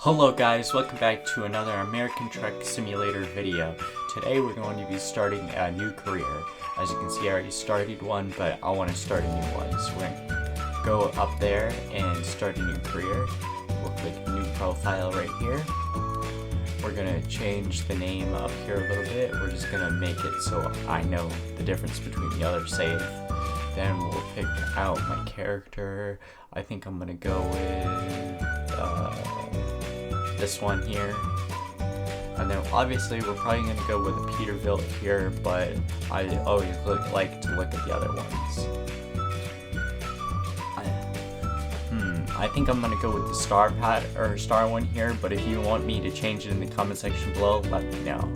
Hello guys, welcome back to another American Truck Simulator video. Today we're going to be starting a new career. As you can see, I already started one, but I want to start a new one. So we're going to go up there and start a new career. We'll click new profile right here. We're going to change the name up here a little bit. We're just going to make it so I know the difference between the other save. Then we'll pick out my character. I think I'm going to go with this one here, and then obviously we're probably going to go with a Peterbilt here, but I always like to look at the other ones. I think I'm going to go with the star one here, but if you want me to change it in the comment section below, let me know.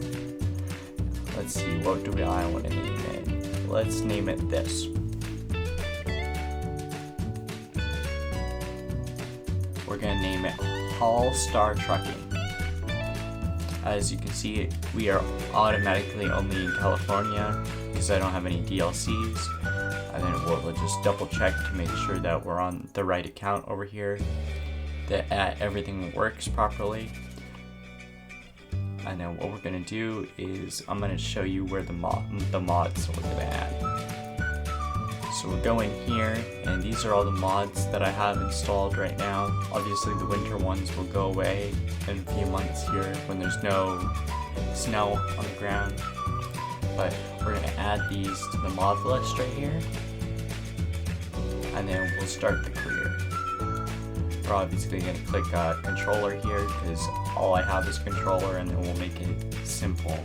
Let's see, what do I want to name it? Let's name it this. We're going to name it All Star Trucking. As you can see, we are automatically only in California because I don't have any DLCs. And then we'll just double check to make sure that we're on the right account over here, that everything works properly. And then what we're going to do is I'm going to show you where the mods we're going to add. So we'll go in here, and these are all the mods that I have installed right now. Obviously the winter ones will go away in a few months here when there's no snow on the ground. But we're going to add these to the mod list right here. And then we'll start the career. We're obviously going to click controller here because all I have is controller, and then we'll make it simple,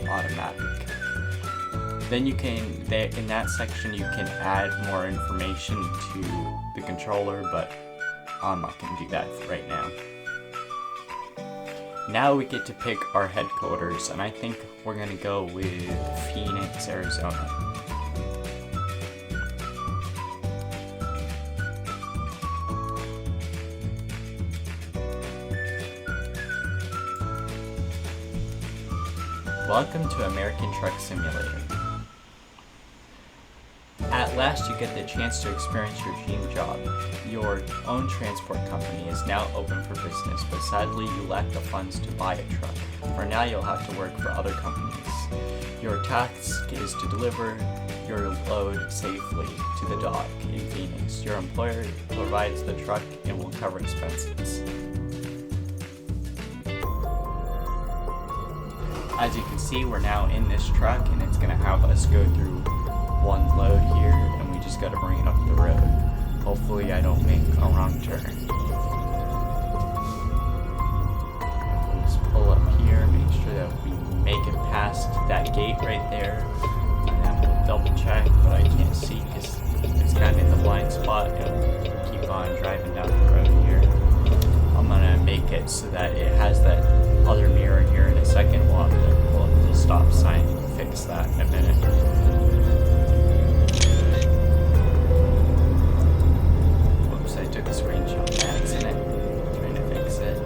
automatic. Then you can, in that section, you can add more information to the controller, but I'm not going to do that right now. Now we get to pick our headquarters, and I think we're going to go with Phoenix, Arizona. Welcome to American Truck Simulator. At last you get the chance to experience your dream job. Your own transport company is now open for business, but sadly you lack the funds to buy a truck. For now you'll have to work for other companies. Your task is to deliver your load safely to the dock in Phoenix. Your employer provides the truck and will cover expenses. As you can see, we're now in this truck, and it's going to have us go through one load here, and we just got to bring it up the road. Hopefully I don't make a wrong turn. We'll just pull up here, make sure that we make it past that gate right there, and then we'll double check, but I can't see because it's kind of in the blind spot, and we'll keep on driving down the road here. I'm going to make it so that it has that other mirror here in a second. We'll have to pull up the stop sign and fix that in a minute. Took a screenshot by accident, trying to fix it.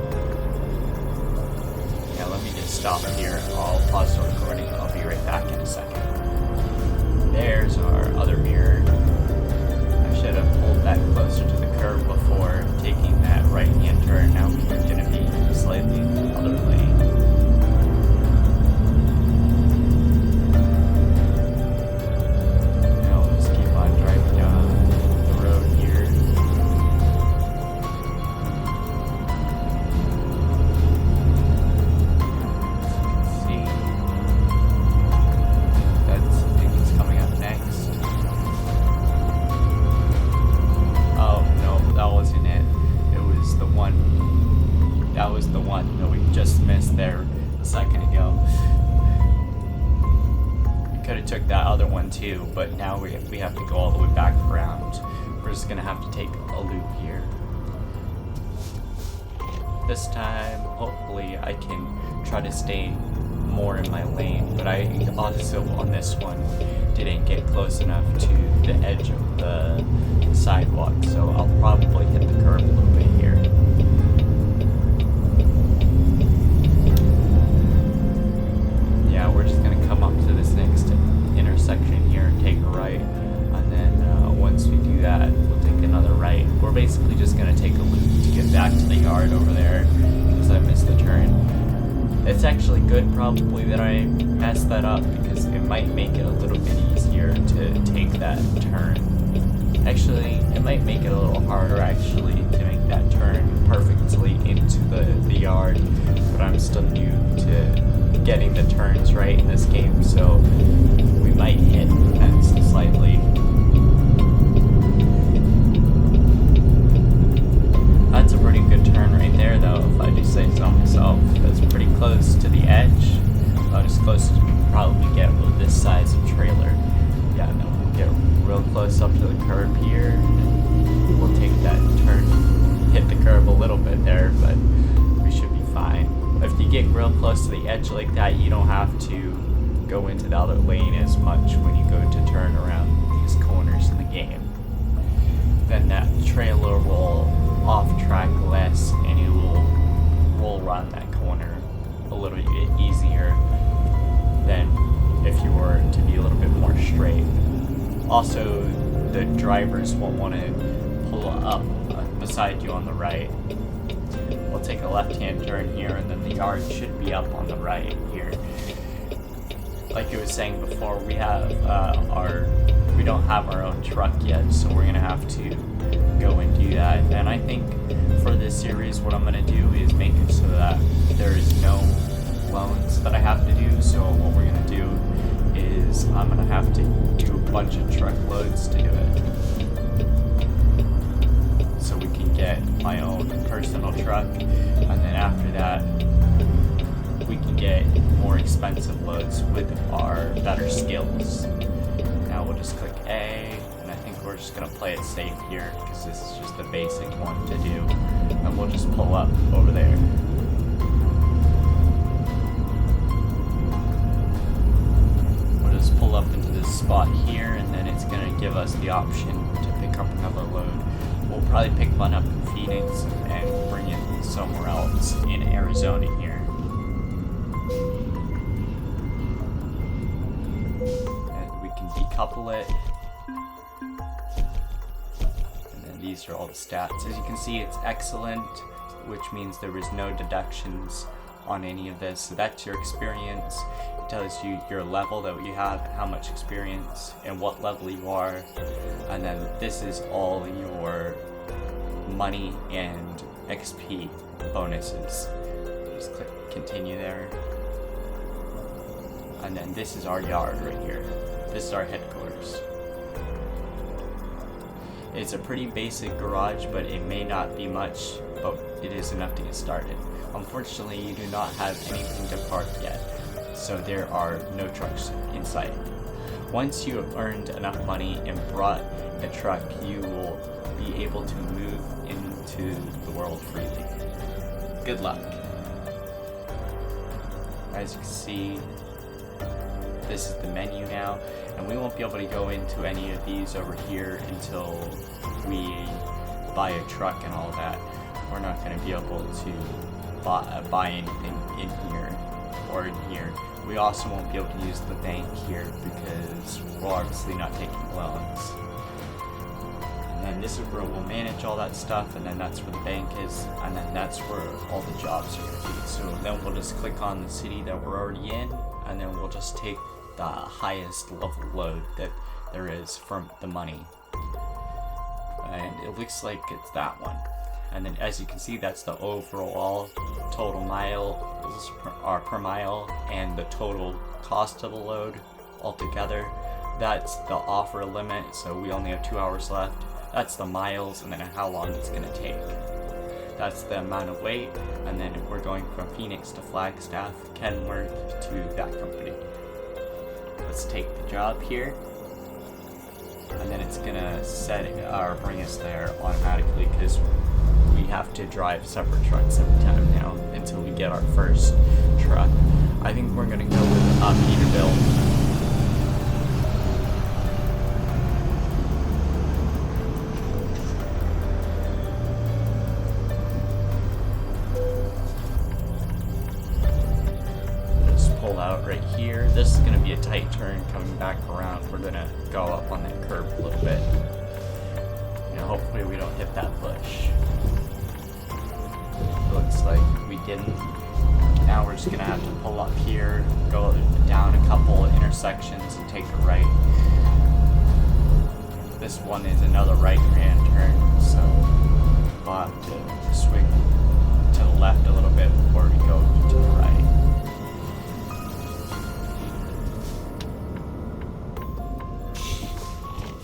Yeah, let me just stop here. I'll pause the recording. I'll be right back in a second. There's our other mirror. I should have pulled that closer to the curb before taking that right-hand turn. Now we're going to be slightly in the other lane. Now we'll just keep on driving down the road here. There a second ago. We could have took that other one too, but now we have to go all the way back around. We're just gonna have to take a loop here. This time, hopefully I can try to stay more in my lane, but I also on this one didn't get close enough to the edge of the sidewalk, so I'll probably hit the curb a little bit here. We're just going to come up to this next intersection here and take a right, and then once we do that we'll take another right. We're basically just going to take a loop to get back to the yard over there, because I missed the turn. It's actually good probably that I messed that up, because it might make it a little bit easier to take that turn. Actually, it might make it a little harder actually to make that turn perfectly into the yard, but I'm still new to getting the turns right in this game, so we might hit the fence slightly. That's a pretty good turn right there though, if I do say so myself. That's pretty close to the edge, about as close as we can probably get with this size of trailer. Yeah, no, we'll get real close up to the curb here, and we'll take that turn, hit the curb a little bit there, but we should be fine. If you get real close to the edge like that, you don't have to go into the other lane as much when you go to turn around these corners in the game. Then that trailer will off track less, and it will roll around that corner a little bit easier than if you were to be a little bit more straight. Also, the drivers won't want to pull up beside you on the right. We'll take a left-hand turn here, and then the yard should be up on the right here. Like I was saying before, we have we don't have our own truck yet, so we're gonna have to go and do that. And I think for this series, what I'm gonna do is make it so that there is no loans that I have to do. So what we're gonna do is I'm gonna have to do a bunch of truckloads to do it, so we can get my own personal truck, and then after that we can get more expensive loads with our better skills. Now we'll just click A, and I think we're just gonna play it safe here, because this is just the basic one to do, and we'll just pull up over there. Pull up into this spot here, and then it's going to give us the option to pick up another load. We'll probably pick one up in Phoenix and bring it somewhere else in Arizona here. And we can decouple it. And then these are all the stats. As you can see, it's excellent, which means there was no deductions on any of this. So that's your experience. It tells you your level that you have, how much experience, and what level you are. And then this is all your money and XP bonuses. Just click continue there. And then this is our yard right here. This is our headquarters. It's a pretty basic garage, but it may not be much, but it is enough to get started. Unfortunately, you do not have anything to park yet, so there are no trucks inside. Once you have earned enough money and brought a truck, you will be able to move into the world freely. Good luck. As you can see, this is the menu now, and we won't be able to go into any of these over here until we buy a truck and all that. We're not going to be able to buy anything in here or in here. We also won't be able to use the bank here because we're obviously not taking loans. And then this is where we'll manage all that stuff, and then that's where the bank is, and then that's where all the jobs are going to be. So then we'll just click on the city that we're already in, and then we'll just take the highest level load that there is from the money. And it looks like it's that one. And then as you can see, that's the overall total miles per mile and the total cost of the load altogether. That's the offer limit, so we only have 2 hours left. That's the miles, and then how long it's going to take. That's the amount of weight, and then we're going from Phoenix to Flagstaff, Kenworth to that company. Let's take the job here, and then it's going to set or bring us there automatically because we have to drive separate trucks every time now until we get our first truck. I think we're going to go with Peterbilt. Pull out right here. This is going to be a tight turn coming back around. We're going to go up on that curb a little bit. You know, hopefully we don't hit that bush. Looks like begin. Now we're just gonna have to pull up here, go down a couple intersections and take a right. This one is another right-hand turn, so we'll have to swing to the left a little bit before we go to the right.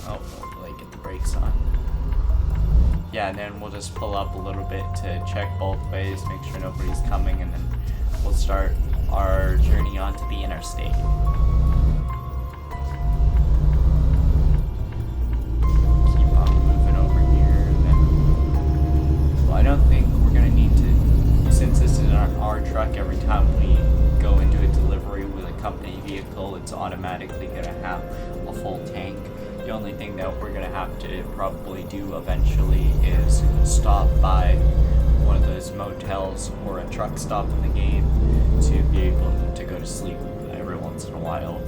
Oh, we'll really get the brakes on. Yeah, and then we'll just pull up a little bit to check both ways, make sure nobody's coming, and then we'll start our journey onto the interstate. Keep on moving over here, and then, well, I don't think we're gonna need to, since this is our truck, every time we go into a delivery with a company vehicle, it's automatically gonna have a full tank. The only thing that we're gonna have to probably do eventually is stop by one of those motels or a truck stop in the game to be able to go to sleep every once in a while.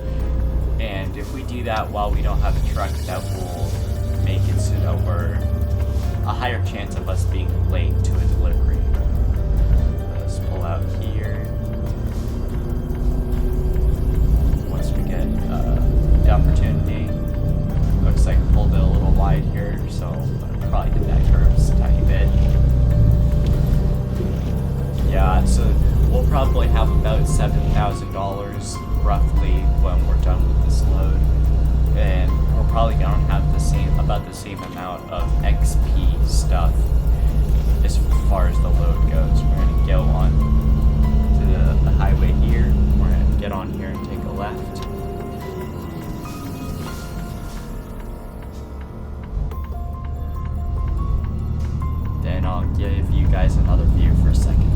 And if we do that while we don't have a truck, that will make it so that we're a higher chance of us being late to a delivery. Let's pull out here. Once we get the opportunity. Looks like I pulled it a little wide here, so I'll probably hit that curve just a tiny bit. Yeah, so we'll probably have about $7,000 roughly when we're done with this load, and we're probably gonna have about the same amount of XP stuff as far as the load goes. We're gonna go on to the highway here. We're gonna get on here and take a left. Then I'll give you guys another view for a second.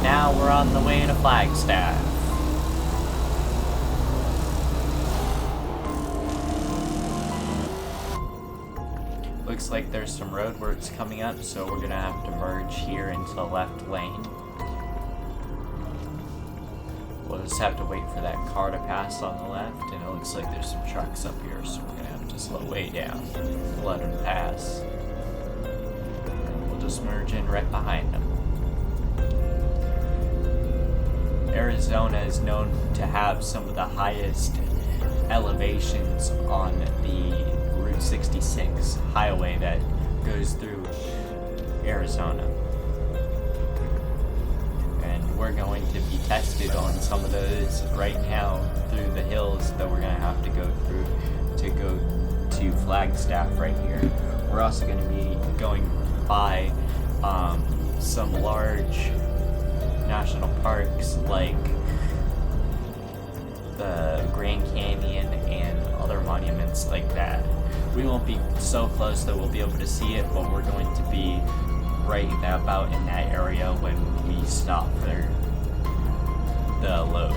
Now we're on the way to Flagstaff. Looks like there's some roadworks coming up, so we're gonna have to merge here into the left lane. We'll just have to wait for that car to pass on the left, and it looks like there's some trucks up here, so we're gonna have to slow way down to let them pass. And we'll just merge in right behind them. Arizona is known to have some of the highest elevations on the Route 66 highway that goes through Arizona. And we're going to be tested on some of those right now through the hills that we're going to have to go through to go to Flagstaff right here. We're also going to be going by some large national parks like the Grand Canyon and other monuments like that. We won't be so close that we'll be able to see it, but we're going to be right about in that area when we stop for the load.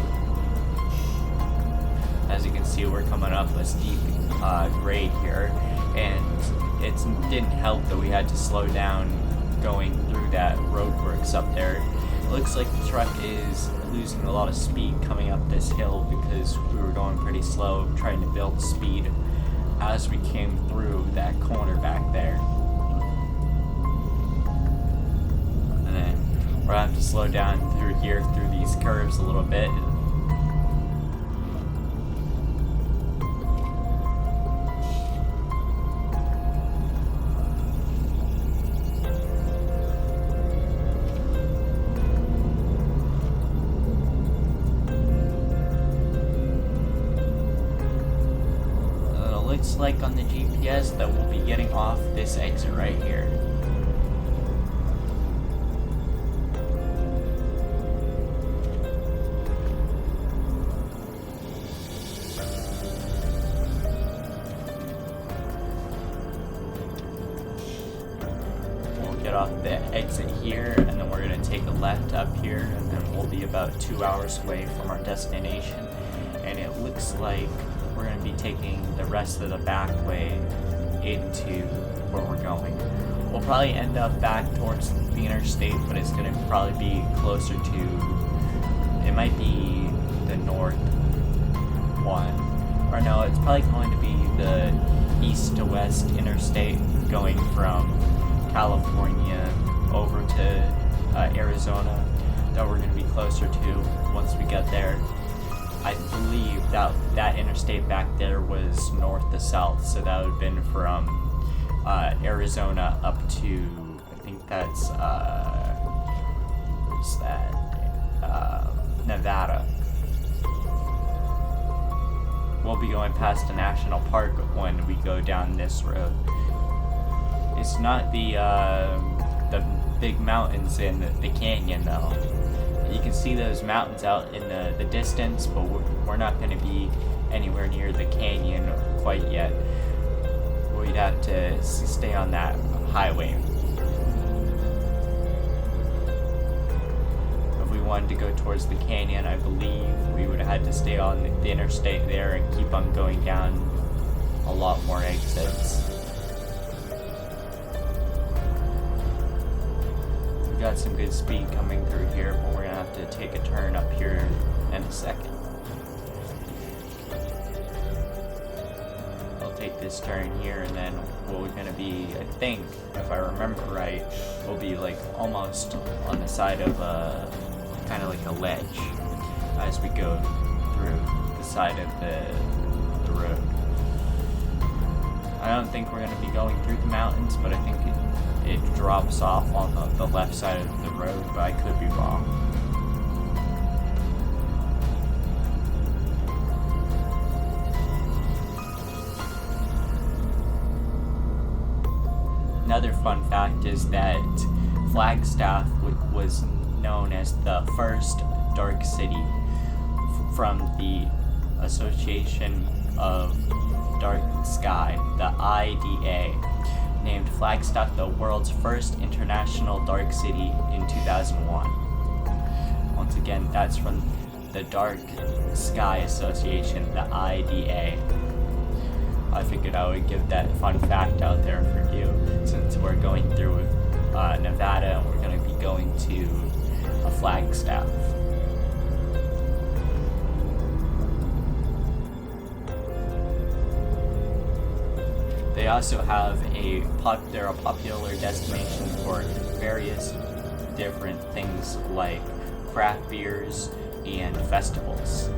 As you can see, we're coming up a steep grade here, and it didn't help that we had to slow down going through that roadworks up there. It looks like the truck is losing a lot of speed coming up this hill because we were going pretty slow trying to build speed as we came through that corner back there. And then we're gonna have to slow down through here through these curves a little bit. looks like on the GPS that we'll be getting off this exit right here. Get off the exit here, and then we're going to take a left up here, and then we'll be about 2 hours away from our destination. And it looks like we're going to be taking the rest of the back way into where we're going. We'll probably end up back towards the interstate, but it's going to probably be closer to, it might be the north one, or no, it's probably going to be the east to west interstate going from California over to Arizona that we're going to be closer to once we get there. I believe that interstate back there was north to south, so that would have been from Arizona up to, I think that's where's that? Nevada. We'll be going past a national park when we go down this road. It's not the big mountains in the canyon though. You can see those mountains out in the distance, but we're not going to be anywhere near the canyon quite yet. We'd have to stay on that highway. If we wanted to go towards the canyon, I believe we would have had to stay on the interstate there and keep on going down a lot more exits. Got some good speed coming through here, but we're gonna have to take a turn up here in a second. I'll take this turn here, and then we're gonna be, I think, if I remember right, we'll be like almost on the side of kind of like a ledge as we go through the side of the road. I don't think we're gonna be going through the mountains, but I think it drops off on the left side of the road, but I could be wrong. Another fun fact is that Flagstaff was known as the first dark city from the Association of Dark Sky, the IDA. Named Flagstaff the world's first international dark city in 2001. Once again, that's from the Dark Sky Association, the IDA. I figured I would give that fun fact out there for you, since we're going through Nevada and we're going to be going to Flagstaff. They also have they're a popular destination for various different things like craft beers and festivals.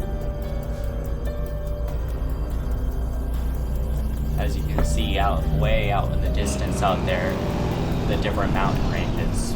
As you can see way out in the distance out there, the different mountain ranges.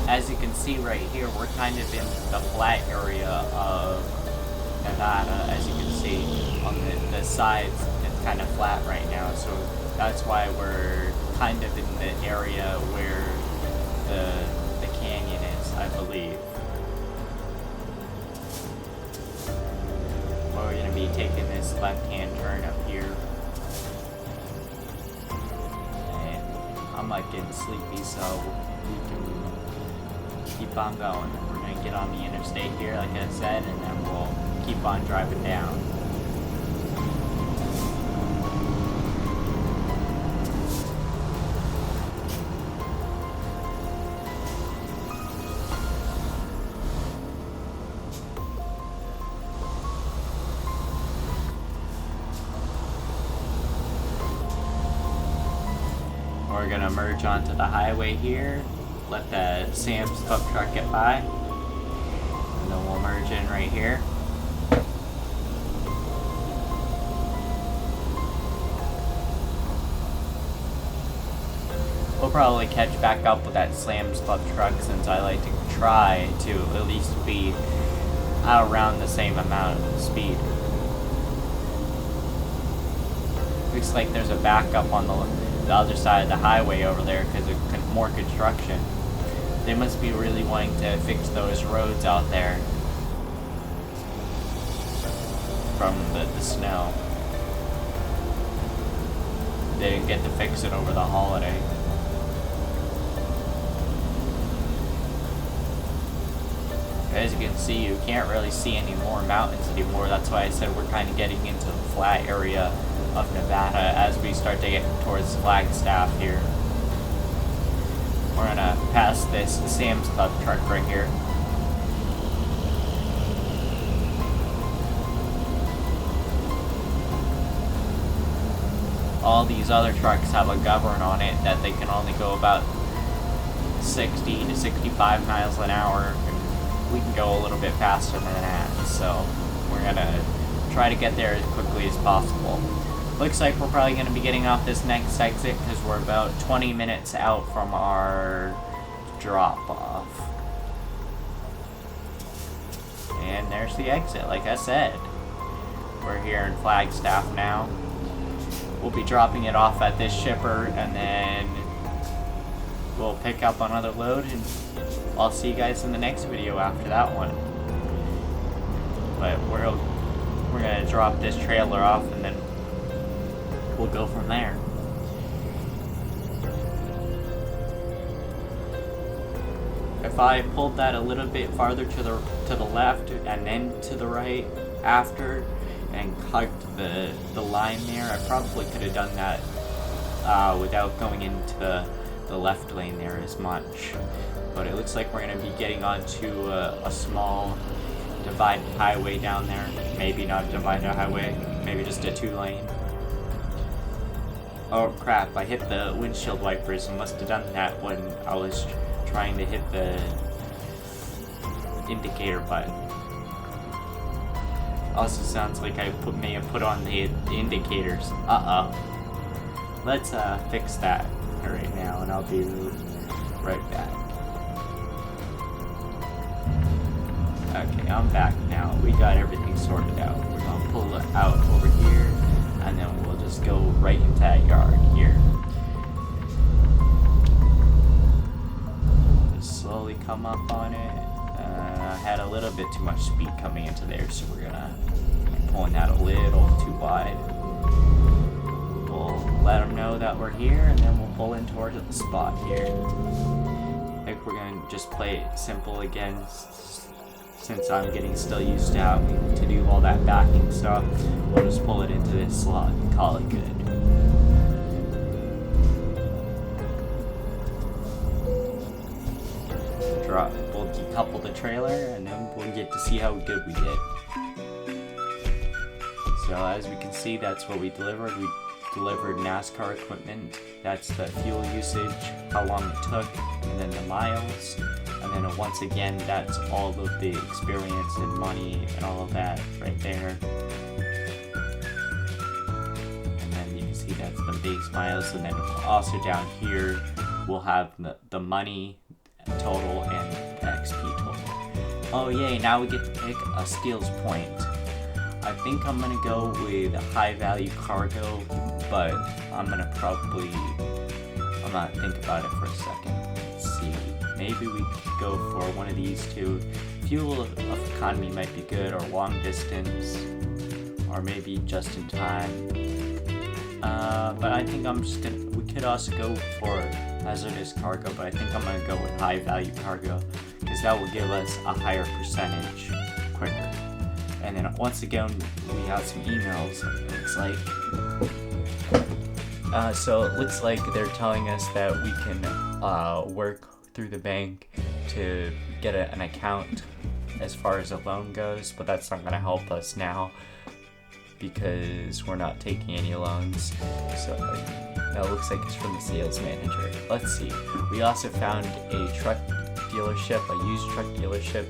As you can see right here, we're kind of in the flat area of Nevada. As you can see on the sides, it's kind of flat right now, so That's why we're kind of in the area where the canyon is, I believe. Well, we're gonna be taking this left-hand turn up here. And I'm like getting sleepy, so we can keep on going. We're gonna get on the interstate here, like I said, and then we'll keep on driving down. We're gonna merge onto the highway here, let the Sam's Club truck get by, and then we'll merge in right here. We'll probably catch back up with that Sam's Club truck since I like to try to at least be around the same amount of speed. Looks like there's a backup on the other side of the highway over there because of more construction. They must be really wanting to fix those roads out there from the snow. They didn't get to fix it over the holiday. As you can see, you can't really see any more mountains anymore. That's why I said we're kind of getting into the flat area of Nevada as we start to get towards Flagstaff here. We're gonna pass this Sam's Club truck right here. All these other trucks have a govern on it that they can only go about 60 to 65 miles an hour. We can go a little bit faster than that, so we're gonna try to get there as quickly as possible. Looks like we're probably gonna be getting off this next exit because we're about 20 minutes out from our drop-off. And there's the exit, like I said. We're here in Flagstaff now. We'll be dropping it off at this shipper, and then we'll pick up another load, and I'll see you guys in the next video after that one. But we're gonna drop this trailer off, and then we'll go from there. If I pulled that a little bit farther to the left and then to the right after and hugged the line there, I probably could have done that without going into the left lane there as much. But it looks like we're going to be getting onto a small divided highway down there. Maybe not a divided highway, maybe just a 2-lane. Oh crap, I hit the windshield wipers. I must have done that when I was trying to hit the indicator button. Also sounds like I may have put on the indicators. Let's fix that right now, and I'll be right back. Okay, I'm back now. We got everything sorted out. We're gonna pull it out over here, and then we'll just go right into that yard here. Just slowly come up on it. I had a little bit too much speed coming into there, so we're gonna pulling that a little too wide. We'll let them know that we're here, and then we'll pull in towards the spot here. I think we're gonna just play it simple again, since I'm getting still used to having to do all that backing stuff. We'll just pull it into this slot and call it good. We'll decouple the trailer, and then we'll get to see how good we did. So as we can see, that's what we delivered. We delivered NASCAR equipment. That's the fuel usage, how long it took, and then the miles. And then once again, that's all of the experience and money and all of that right there. And then you can see that's the base miles. And then also down here, we'll have the money total and the XP total. Oh yay, now we get to pick a skills point. I think I'm gonna go with high value cargo, but I'm not think about it for a second. Let's see, maybe we could go for one of these two. Fuel of economy might be good, or long distance, or maybe just in time. But I think we could also go for hazardous cargo, but I think I'm gonna go with high value cargo, because that will give us a higher percentage quicker. And then once again, we have some emails, it looks like. So it looks like they're telling us that we can work through the bank to get an account as far as a loan goes, but that's not gonna help us now because we're not taking any loans. So it looks like it's from the sales manager. Let's see. We also found a truck dealership, a used truck dealership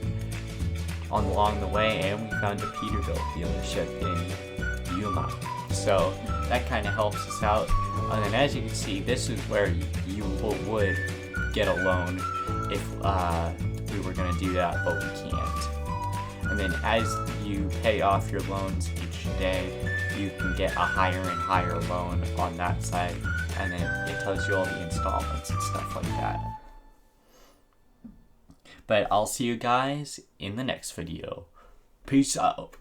along the way, and we found a Peterbilt dealership in Yuma. So that kind of helps us out. And then as you can see, this is where you would get a loan if we were going to do that, but we can't. And then as you pay off your loans each day, you can get a higher and higher loan on that side, and then it tells you all the installments and stuff like that. But I'll see you guys in the next video. Peace out.